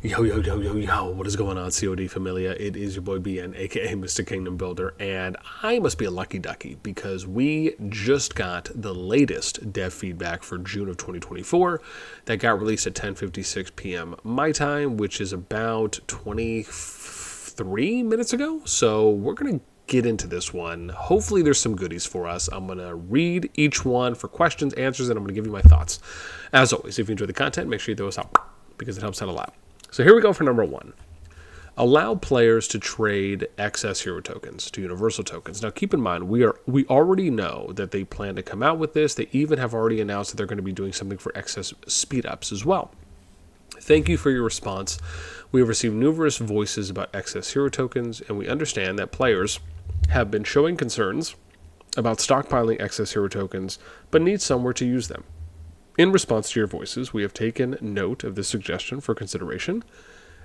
Yo, yo, yo, yo, yo, what is going on, COD Familia? It is your boy BN, aka Mr. Kingdom Builder, and I must be a lucky ducky because we just got the latest dev feedback for June of 2024 that got released at 10:56 p.m. my time, which is about 23 minutes ago. So we're going to get into this one. Hopefully there's some goodies for us. I'm going to read each one for questions, answers, and I'm going to give you my thoughts. As always, if you enjoy the content, make sure you throw us out because it helps out a lot. So here we go for number one. Allow players to trade excess hero tokens to universal tokens. Now keep in mind, we already know that they plan to come out with this. They even have already announced that they're going to be doing something for excess speed ups as well. Thank you for your response. We have received numerous voices about excess hero tokens, and we understand that players have been showing concerns about stockpiling excess hero tokens, but need somewhere to use them. In response to your voices, we have taken note of this suggestion for consideration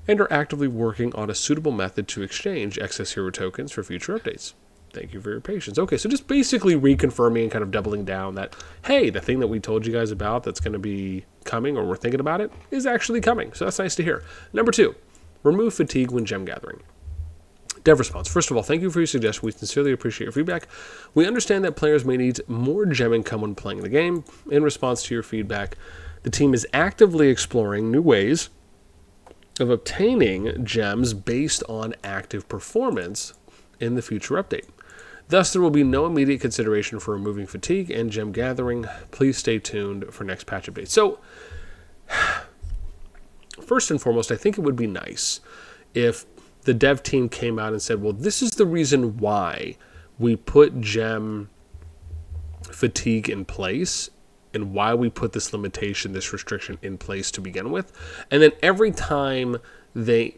and are actively working on a suitable method to exchange excess hero tokens for future updates. Thank you for your patience. Okay, so just basically reconfirming and kind of doubling down that, hey, the thing that we told you guys about that's going to be coming, or we're thinking about it, is actually coming. So that's nice to hear. Number two, remove fatigue when gem gathering. Dev response. First of all, thank you for your suggestion. We sincerely appreciate your feedback. We understand that players may need more gem income when playing the game. In response to your feedback, the team is actively exploring new ways of obtaining gems based on active performance in the future update. Thus, there will be no immediate consideration for removing fatigue and gem gathering. Please stay tuned for next patch updates. So, first and foremost, I think it would be nice if the dev team came out and said, well, this is the reason why we put gem fatigue in place and why we put this limitation, this restriction in place to begin with. And then every time they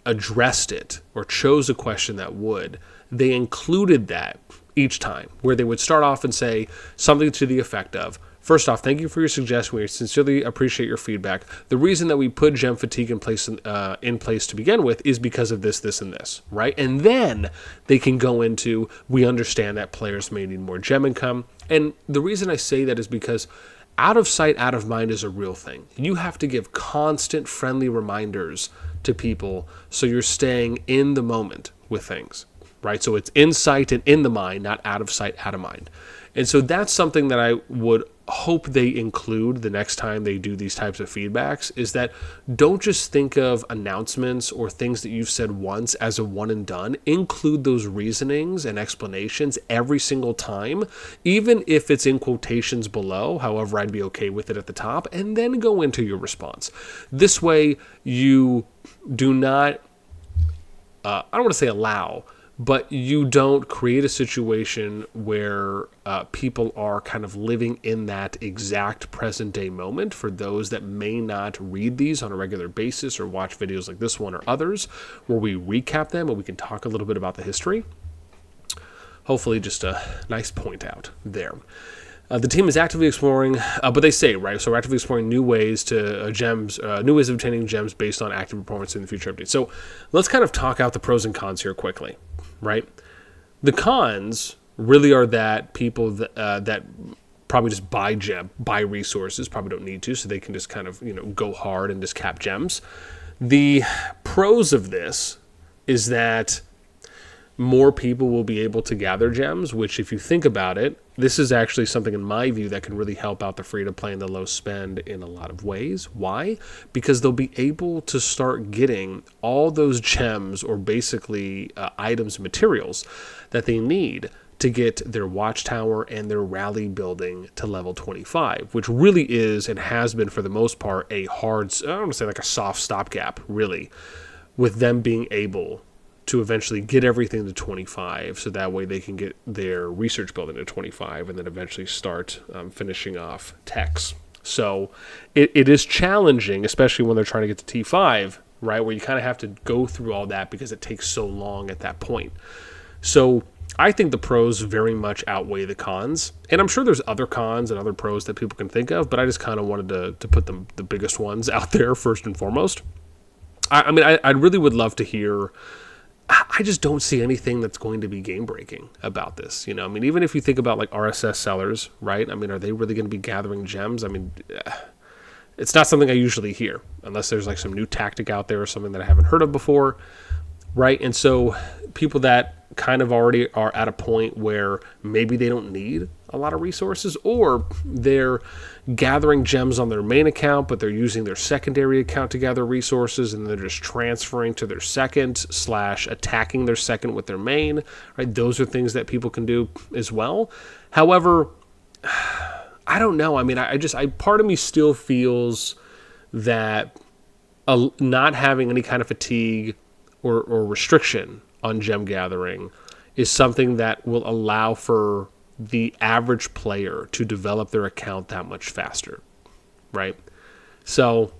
addressed it or chose a question that would, they included that each time, where they would start off and say something to the effect of, first off, thank you for your suggestion. We sincerely appreciate your feedback. The reason that we put gem fatigue in place to begin with is because of this, this, and this, right? And then they can go into, we understand that players may need more gem income. And the reason I say that is because out of sight, out of mind is a real thing. You have to give constant friendly reminders to people so you're staying in the moment with things, right? So it's in sight and in the mind, not out of sight, out of mind. And so that's something that I would hope they include the next time they do these types of feedbacks, is that don't just think of announcements or things that you've said once as a one and done. Include those reasonings and explanations every single time, even if it's in quotations below. However, I'd be okay with it at the top, and then go into your response. This way you do not, I don't want to say allow, but you don't create a situation where people are kind of living in that exact present day moment. For those that may not read these on a regular basis or watch videos like this one or others, where we recap them and we can talk a little bit about the history. Hopefully just a nice point out there. The team is actively exploring, but they say, right, so we're actively exploring new ways to new ways of obtaining gems based on active performance in the future updates. So let's kind of talk out the pros and cons here quickly. Right, the cons really are that people that probably just buy resources, probably don't need to, so they can just kind of go hard and just cap gems. The pros of this is that more people will be able to gather gems, which, if you think about it, this is actually something in my view that can really help out the free to play and the low spend in a lot of ways. Why? Because they'll be able to start getting all those gems, or basically items and materials that they need to get their watchtower and their rally building to level 25, which really is and has been for the most part a hard, I don't want to say like a soft stopgap, really, with them being able to eventually get everything to 25, so that way they can get their research building to 25 and then eventually start finishing off techs. So it is challenging, especially when they're trying to get to T5, right, where you kind of have to go through all that because it takes so long at that point. So I think the pros very much outweigh the cons, and I'm sure there's other cons and other pros that people can think of, but I just kind of wanted to put the biggest ones out there first and foremost. I mean, I really would love to hear. I just don't see anything that's going to be game-breaking about this. I mean, even if you think about like RSS sellers, right? I mean, are they really going to be gathering gems? I mean, It's not something I usually hear unless there's like some new tactic out there or something that I haven't heard of before, right? And so people that kind of already are at a point where maybe they don't need a lot of resources, or they're gathering gems on their main account, but they're using their secondary account to gather resources, and they're just transferring to their second / attacking their second with their main, right? Those are things that people can do as well. However, I don't know. I mean, I part of me still feels that not having any kind of fatigue or restriction on gem gathering is something that will allow for the average player to develop their account that much faster, right? So,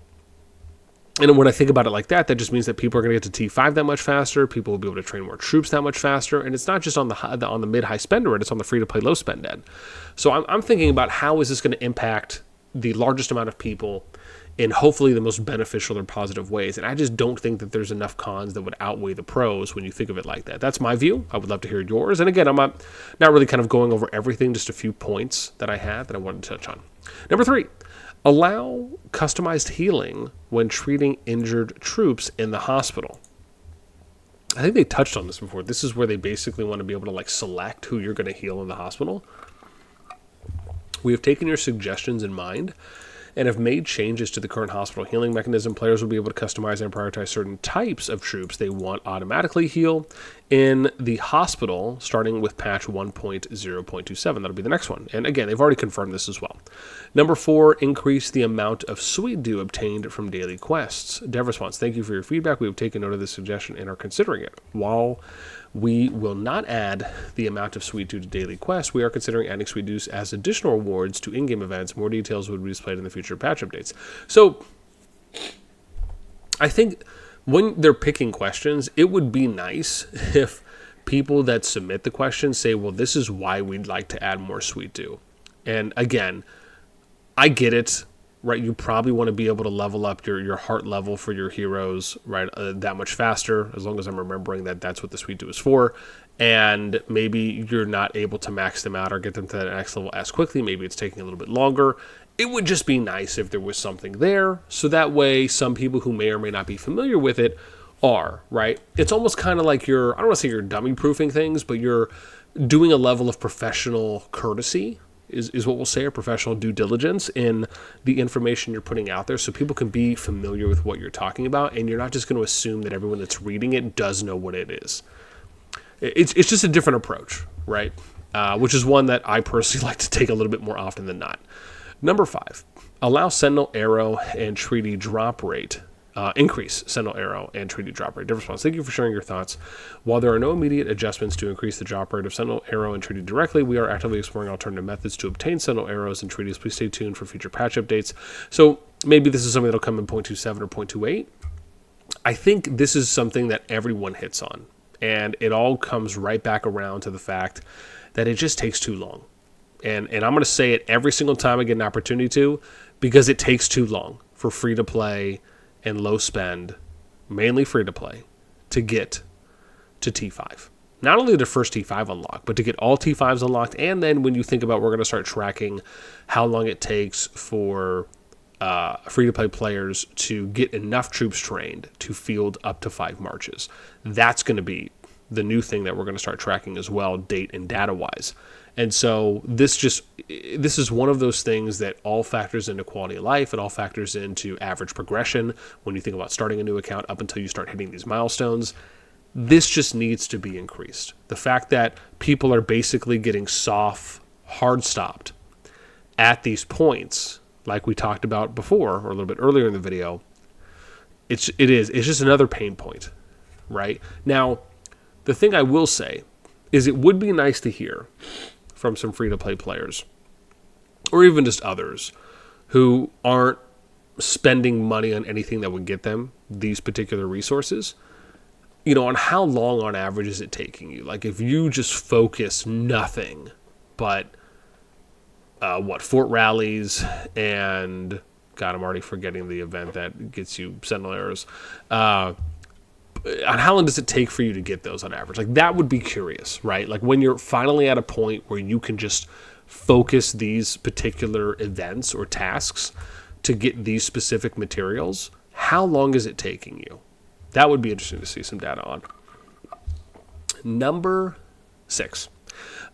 and when I think about it like that, that just means that people are going to get to T5 that much faster. People will be able to train more troops that much faster, and it's not just on the mid-high spender end; it's on the free-to-play low-spend end. So I'm thinking about how is this going to impact the largest amount of people in hopefully the most beneficial or positive ways. And I just don't think that there's enough cons that would outweigh the pros when you think of it like that. That's my view. I would love to hear yours. And again, I'm not really kind of going over everything, just a few points that I had that I wanted to touch on. Number 3, allow customized healing when treating injured troops in the hospital. I think they touched on this before. This is where they basically want to be able to like select who you're going to heal in the hospital. We have taken your suggestions in mind and have made changes to the current hospital healing mechanism. Players will be able to customize and prioritize certain types of troops they want automatically heal in the hospital, starting with patch 1.0.27. That'll be the next one. And again, they've already confirmed this as well. Number 4, increase the amount of sweet dew obtained from daily quests. Dev response, thank you for your feedback. We have taken note of this suggestion and are considering it. While we will not add the amount of sweet dew to daily quests, we are considering adding sweet dews as additional rewards to in-game events. More details would be displayed in the future patch updates. So I think when they're picking questions, it would be nice if people that submit the question say, well, this is why we'd like to add more sweet dew. And again, I get it, right? You probably want to be able to level up your heart level for your heroes, right, that much faster, as long as I'm remembering that that's what the sweet dew is for. And maybe you're not able to max them out or get them to that next level as quickly. Maybe it's taking a little bit longer. It would just be nice if there was something there, so that way some people who may or may not be familiar with it are, right? It's almost kind of like I don't want to say you're dummy proofing things, but you're doing a level of professional courtesy, is what we'll say, or professional due diligence in the information you're putting out there, so people can be familiar with what you're talking about, and you're not just going to assume that everyone that's reading it does know what it is. It's just a different approach, right? Which is one that I personally like to take a little bit more often than not. Number 5, allow Sentinel Arrow and Treaty drop rate. Increase Sentinel Arrow and Treaty drop rate. Different response. Thank you for sharing your thoughts. While there are no immediate adjustments to increase the drop rate of Sentinel Arrow and Treaty directly, we are actively exploring alternative methods to obtain Sentinel Arrows and Treaties. Please stay tuned for future patch updates. So maybe this is something that'll come in 0.27 or 0.28. I think this is something that everyone hits on. And it all comes right back around to the fact that it just takes too long. And I'm going to say it every single time I get an opportunity to, because it takes too long for free-to-play and low-spend, mainly free-to-play, to get to T5. Not only the first T5 unlock, but to get all T5s unlocked. And then when you think about, we're going to start tracking how long it takes for free-to-play players to get enough troops trained to field up to 5 marches. That's going to be the new thing that we're going to start tracking as well, date and data-wise. And so this is one of those things that all factors into quality of life. It all factors into average progression when you think about starting a new account up until you start hitting these milestones. This just needs to be increased. The fact that people are basically getting hard stopped at these points, like we talked about before or a little bit earlier in the video, it's just another pain point, right? Now, the thing I will say is it would be nice to hear from some free-to-play players, or even just others, who aren't spending money on anything that would get them these particular resources, on how long on average is it taking you? Like, if you just focus nothing but, fort rallies and, God, I'm already forgetting the event that gets you Sentinel Arrows, on how long does it take for you to get those on average? Like, that would be curious, right? Like, when you're finally at a point where you can just focus these particular events or tasks to get these specific materials, how long is it taking you? That would be interesting to see some data on. Number 6,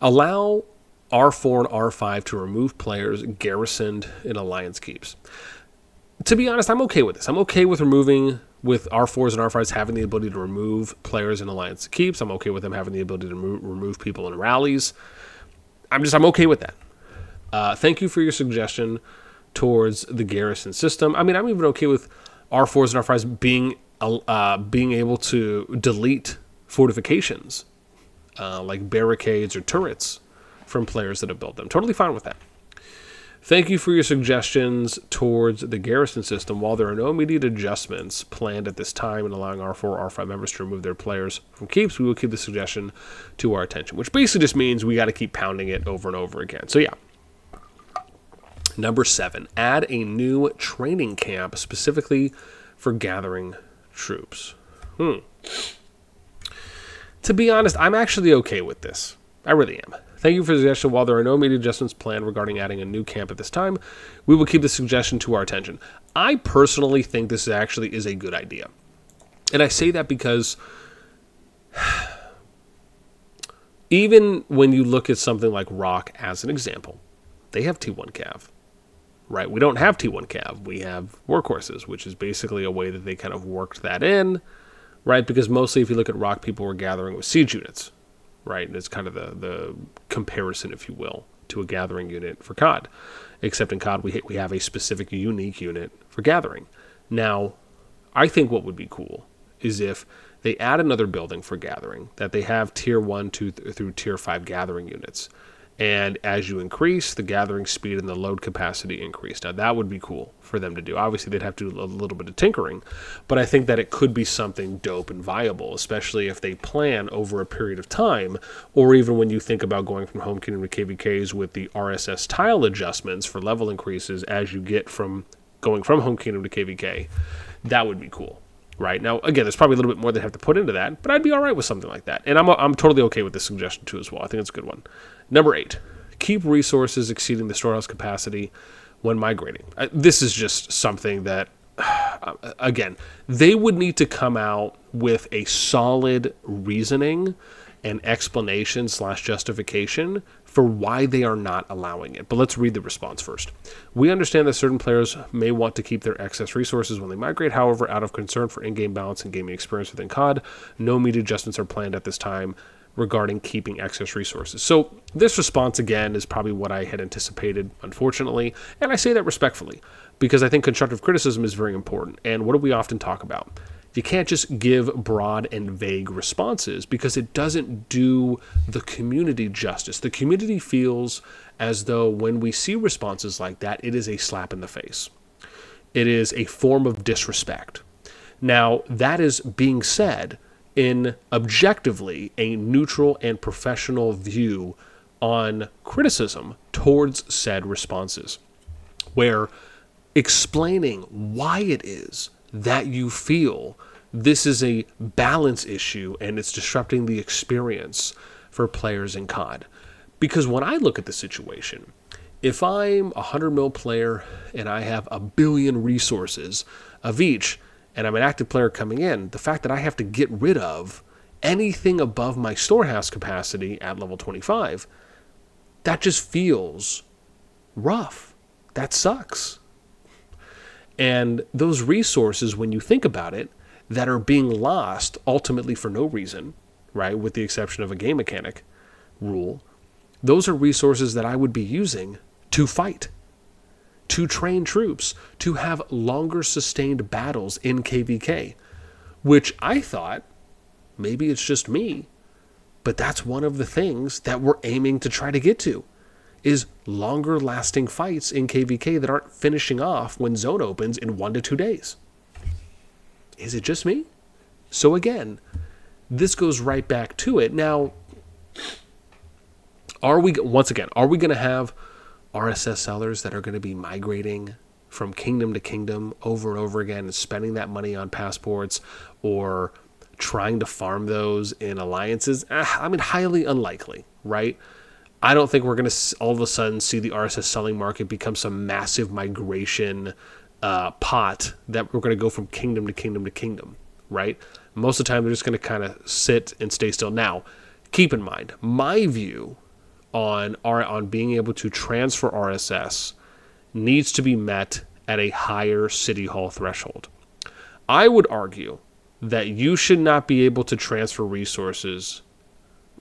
allow R4 and R5 to remove players garrisoned in alliance keeps. To be honest, I'm okay with this. I'm okay with with R4s and R5s having the ability to remove players in alliance keeps. I'm okay with them having the ability to remove people in rallies. I'm okay with that. Thank you for your suggestion towards the garrison system. I mean, I'm even okay with R4s and R5s being able to delete fortifications, like barricades or turrets, from players that have built them. Totally fine with that. Thank you for your suggestions towards the garrison system. While there are no immediate adjustments planned at this time in allowing R4 or R5 members to remove their players from keeps, we will keep the suggestion to our attention, which basically just means we got to keep pounding it over and over again. So yeah. Number 7, add a new training camp specifically for gathering troops. To be honest, I'm actually okay with this. I really am. Thank you for the suggestion. While there are no immediate adjustments planned regarding adding a new camp at this time, we will keep the suggestion to our attention. I personally think this actually is a good idea. And I say that because even when you look at something like Rock as an example, they have T1 Cav, right? We don't have T1 Cav. We have workhorses, which is basically a way that they kind of worked that in, right? Because mostly if you look at Rock, people were gathering with siege units, right? And it's kind of the comparison, if you will, to a gathering unit for COD. Except in COD, we have a specific unique unit for gathering. Now, I think what would be cool is if they add another building for gathering, that they have tier 1 through tier 5 gathering units. And as you increase, the gathering speed and the load capacity increase. Now, that would be cool for them to do. Obviously, they'd have to do a little bit of tinkering, but I think that it could be something dope and viable, especially if they plan over a period of time, or even when you think about going from Home Kingdom to KVKs with the RSS tile adjustments for level increases as you get from going from Home Kingdom to KVK. That would be cool. Right now, again, there's probably a little bit more they have to put into that, but I'd be all right with something like that. And I'm totally okay with this suggestion too as well. I think it's a good one. Number 8, keep resources exceeding the storehouse capacity when migrating. This is just something that, again, they would need to come out with a solid reasoning and explanation / justification for why they are not allowing it. But let's read the response first. We understand that certain players may want to keep their excess resources when they migrate. However, out of concern for in-game balance and gaming experience within COD, no immediate adjustments are planned at this time regarding keeping excess resources. So this response, again, is probably what I had anticipated, unfortunately. And I say that respectfully, because I think constructive criticism is very important. And what do we often talk about? You can't just give broad and vague responses because it doesn't do the community justice. The community feels as though when we see responses like that, it is a slap in the face. It is a form of disrespect. Now, that is being said in objectively a neutral and professional view on criticism towards said responses, where explaining why it is that you feel this is a balance issue and it's disrupting the experience for players in COD. Because when I look at the situation, if I'm a 100 mil player and I have 1 billion resources of each, and I'm an active player coming in, the fact that I have to get rid of anything above my storehouse capacity at level 25, that just feels rough. That sucks. And those resources, when you think about it, that are being lost ultimately for no reason, right, with the exception of a game mechanic rule, those are resources that I would be using to fight, to train troops, to have longer sustained battles in KVK, which I thought, maybe it's just me, but that's one of the things that we're aiming to try to get to, is longer lasting fights in KVK that aren't finishing off when zone opens in 1 to 2 days. Is it just me? So again, this goes right back to it. Now, are we going to have RSS sellers that are going to be migrating from kingdom to kingdom over and over again and spending that money on passports or trying to farm those in alliances? I mean, highly unlikely, right? I don't think we're going to all of a sudden see the RSS selling market become some massive migration pot that we're going to go from kingdom to kingdom to kingdom, right? Most of the time, they're just going to kind of sit and stay still. Now, keep in mind, my view on being able to transfer RSS needs to be met at a higher City Hall threshold. I would argue that you should not be able to transfer resources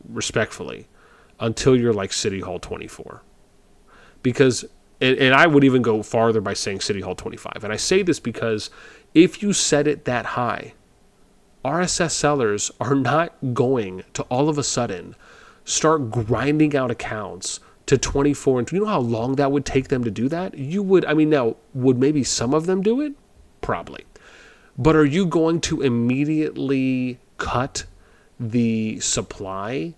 respectfully until you're like City Hall 24. Because, and I would even go farther by saying City Hall 25. And I say this because if you set it that high, RSS sellers are not going to all of a sudden start grinding out accounts to 24. And you know how long that would take them to do that? You would, I mean, now, would maybe some of them do it? Probably. But are you going to immediately cut the supply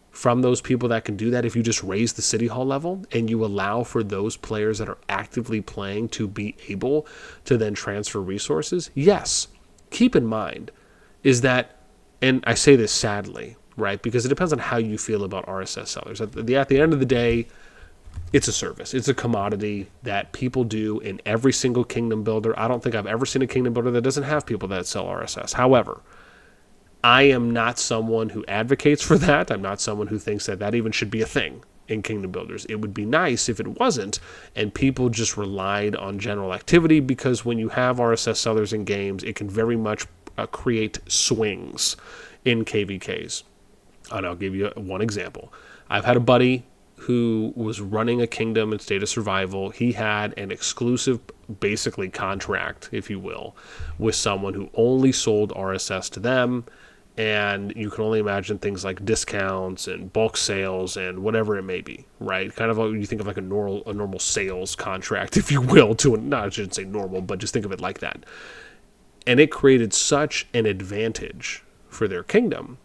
from those people that can do that if you just raise the City Hall level and you allow for those players that are actively playing to be able to then transfer resources? Yes. Keep in mind is that, and I say this sadly, right, because it depends on how you feel about RSS sellers. At the end of the day, it's a service. It's a commodity that people do in every single kingdom builder. I don't think I've ever seen a kingdom builder that doesn't have people that sell RSS. However, I am not someone who advocates for that. I'm not someone who thinks that that even should be a thing in kingdom builders. It would be nice if it wasn't and people just relied on general activity, because when you have RSS sellers in games, it can very much create swings in KVKs. And I'll give you one example. I've had a buddy who was running a kingdom in State of Survival. He had an exclusive, basically, contract, if you will, with someone who only sold RSS to them. And you can only imagine things like discounts and bulk sales and whatever it may be, right? Kind of like you think of like a normal sales contract, if you will, I shouldn't say normal, but just think of it like that. And it created such an advantage for their kingdom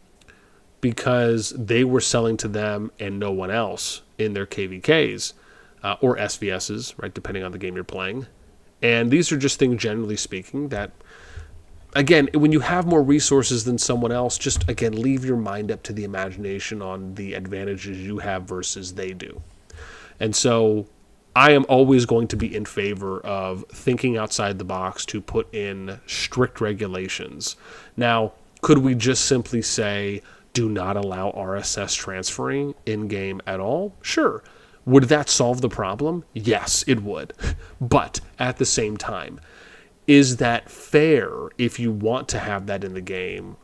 because they were selling to them and no one else in their KVKs or SVSs, right, depending on the game you're playing. And these are just things, generally speaking, that, again, when you have more resources than someone else, just, again, leave your mind up to the imagination on the advantages you have versus they do. And so I am always going to be in favor of thinking outside the box to put in strict regulations. Now, could we just simply say, do not allow RSS transferring in-game at all? Sure. Would that solve the problem? Yes, it would. But at the same time, is that fair if you want to have that in the game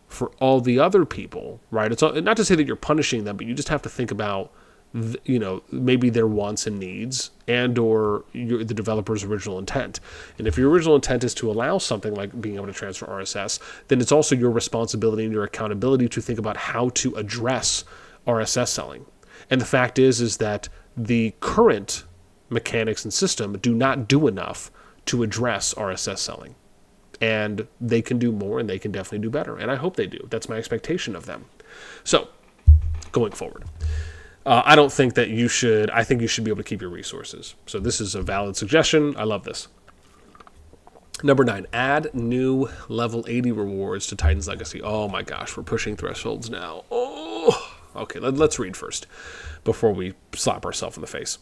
for all the other people, right? It's not to say that you're punishing them, but you just have to think about, maybe their wants and needs and or the developer's original intent. And if your original intent is to allow something like being able to transfer RSS, then it's also your responsibility and your accountability to think about how to address RSS selling. And the fact is that the current mechanics and system do not do enough to address RSS selling. And they can do more, and they can definitely do better. And I hope they do. That's my expectation of them. So, going forward, I don't think that you should. I think you should be able to keep your resources. So this is a valid suggestion. I love this. Number 9, add new level 80 rewards to Titan's Legacy. Oh my gosh, we're pushing thresholds now. Oh, okay, let's read first before we slap ourselves in the face.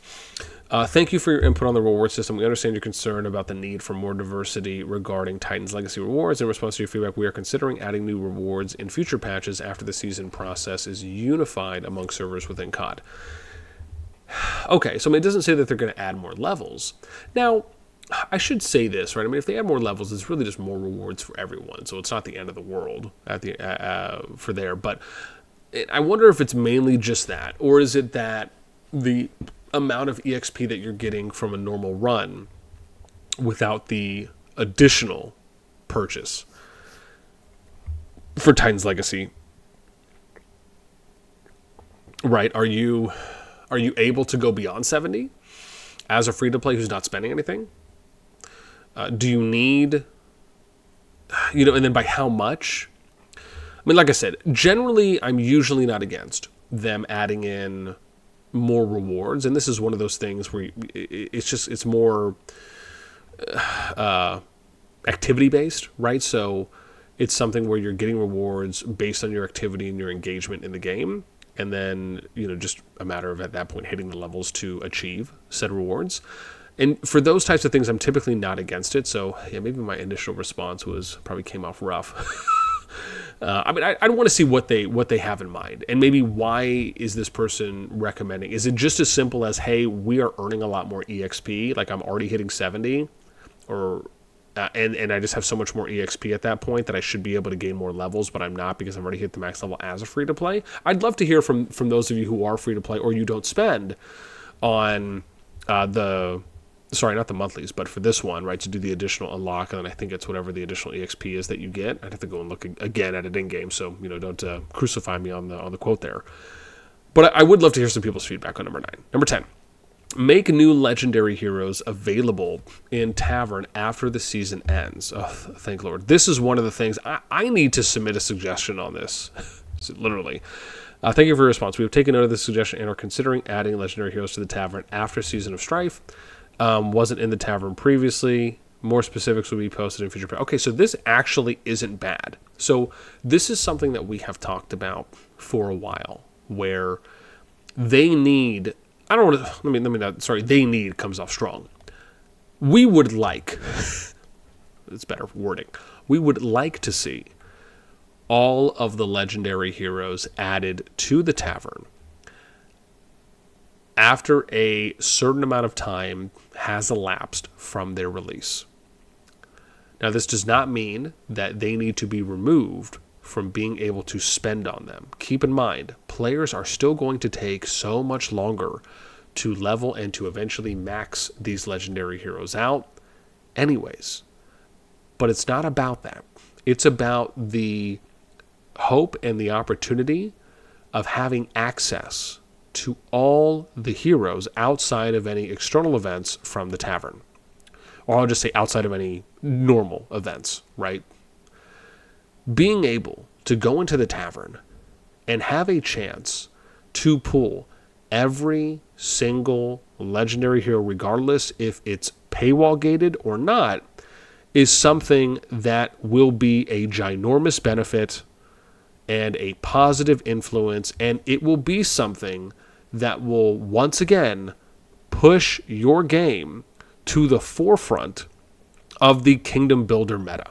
Thank you for your input on the reward system. We understand your concern about the need for more diversity regarding Titan's Legacy rewards. In response to your feedback, we are considering adding new rewards in future patches after the season process is unified among servers within CoD. Okay, so it doesn't say that they're going to add more levels. Now, I should say this, right? I mean, if they add more levels, it's really just more rewards for everyone. So it's not the end of the world for there. But I wonder if it's mainly just that, or is it that the amount of EXP that you're getting from a normal run without the additional purchase for Titan's Legacy, right? Are you able to go beyond 70 as a free-to-play who's not spending anything? Do you need, and then by how much? I mean, like I said, generally, I'm usually not against them adding in more rewards, and this is one of those things where it's more activity based, right? So it's something where you're getting rewards based on your activity and your engagement in the game, and then just a matter of at that point hitting the levels to achieve said rewards. And for those types of things, I'm typically not against it. So yeah, maybe my initial response probably came off rough. I mean, I want to see what they have in mind, and maybe why is this person recommending? Is it just as simple as, hey, we are earning a lot more EXP, like I'm already hitting 70, or and I just have so much more EXP at that point that I should be able to gain more levels, but I'm not because I've already hit the max level as a free to play. I'd love to hear from those of you who are free to play or you don't spend on sorry, not the monthlies, but for this one, right, to do the additional unlock, and then I think it's whatever the additional EXP is that you get. I'd have to go and look again at it in game, so don't crucify me on the quote there. But I would love to hear some people's feedback on number 9. Number 10, make new legendary heroes available in Tavern after the season ends. Oh, thank Lord. This is one of the things I need to submit a suggestion on this. Literally. Thank you for your response. We have taken note of this suggestion and are considering adding legendary heroes to the Tavern after Season of Strife. Wasn't in the Tavern previously. More specifics will be posted in future. Okay, so this actually isn't bad. So this is something that we have talked about for a while, where they need. I don't want to. Let me not. Sorry, they need comes off strong. We would like. It's better wording. We would like to see all of the legendary heroes added to the Tavern after a certain amount of time has elapsed from their release. Now, this does not mean that they need to be removed from being able to spend on them. Keep in mind, players are still going to take so much longer to level and to eventually max these legendary heroes out anyways. But it's not about that. It's about the hope and the opportunity of having access to all the heroes outside of any external events from the Tavern. Or I'll just say outside of any normal events, right? Being able to go into the Tavern and have a chance to pull every single legendary hero, regardless if it's paywall gated or not, is something that will be a ginormous benefit and a positive influence, and it will be something that will once again push your game to the forefront of the kingdom builder meta.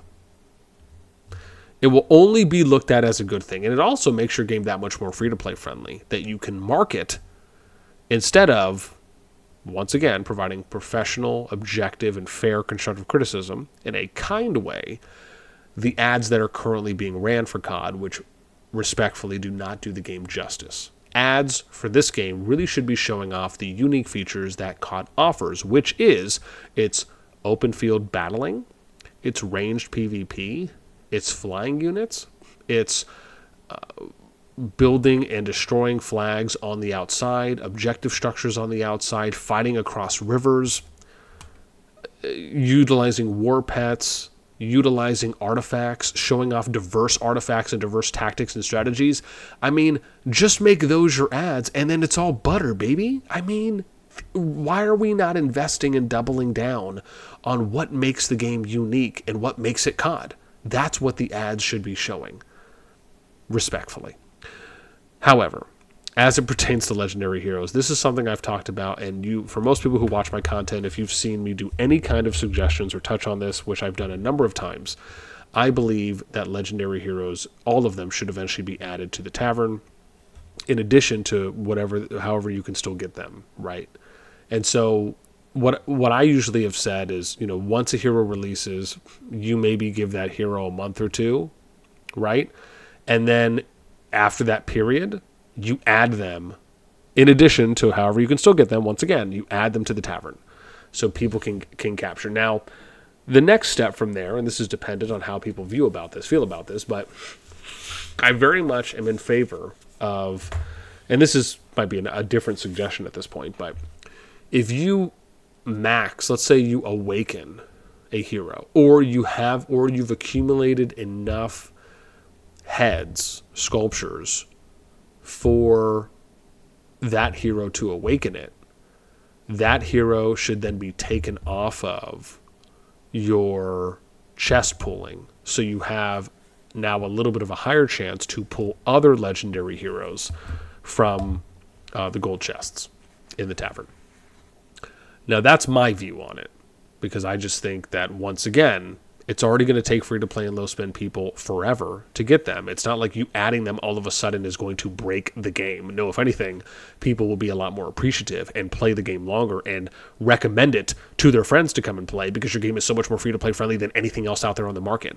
It will only be looked at as a good thing, and it also makes your game that much more free-to-play friendly, that you can market instead of, once again, providing professional, objective, and fair constructive criticism in a kind way, the ads that are currently being ran for COD, which respectfully do not do the game justice. Ads for this game really should be showing off the unique features that COD offers, which is its open field battling, its ranged PvP, its flying units, its building and destroying flags on the outside, objective structures on the outside, fighting across rivers, utilizing war pets, utilizing artifacts, showing off diverse artifacts and diverse tactics and strategies. I mean, just make those your ads and then it's all butter, baby. I mean, why are we not investing and doubling down on what makes the game unique and what makes it COD? That's what the ads should be showing, respectfully. However, as it pertains to legendary heroes, this is something I've talked about, and for most people who watch my content, if you've seen me do any kind of suggestions or touch on this, which I've done a number of times, I believe that legendary heroes, all of them, should eventually be added to the Tavern, in addition to however you can still get them, right? And so what I usually have said is, once a hero releases, you maybe give that hero a month or two, right? And then after that period, you add them, in addition to however you can still get them, once again, you add them to the Tavern so people can capture. Now, the next step from there, and this is dependent on how people feel about this, but I very much am in favor of, and this might be a different suggestion at this point, but if you max, let's say you awaken a hero, or you've accumulated enough heads, sculptures, for that hero to awaken it, that hero should then be taken off of your chest pulling. So you have now a little bit of a higher chance to pull other legendary heroes from the gold chests in the Tavern. Now, that's my view on it, because I just think that, once again, it's already going to take free-to-play and low-spend people forever to get them. It's not like you adding them all of a sudden is going to break the game. No, if anything, people will be a lot more appreciative and play the game longer and recommend it to their friends to come and play, because your game is so much more free-to-play friendly than anything else out there on the market.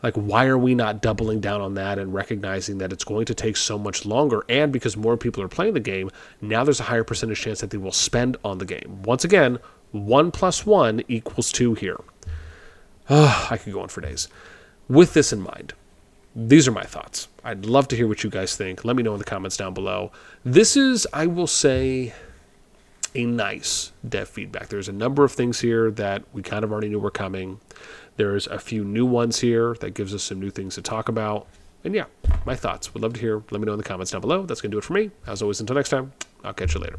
Like, why are we not doubling down on that and recognizing that it's going to take so much longer? And because more people are playing the game, now there's a higher percentage chance that they will spend on the game. Once again, 1 + 1 = 2 here. I could go on for days. With this in mind, these are my thoughts. I'd love to hear what you guys think. Let me know in the comments down below. This is, I will say, a nice dev feedback. There's a number of things here that we kind of already knew were coming. There's a few new ones here that gives us some new things to talk about. And yeah, my thoughts. Would love to hear. Let me know in the comments down below. That's going to do it for me. As always, until next time, I'll catch you later.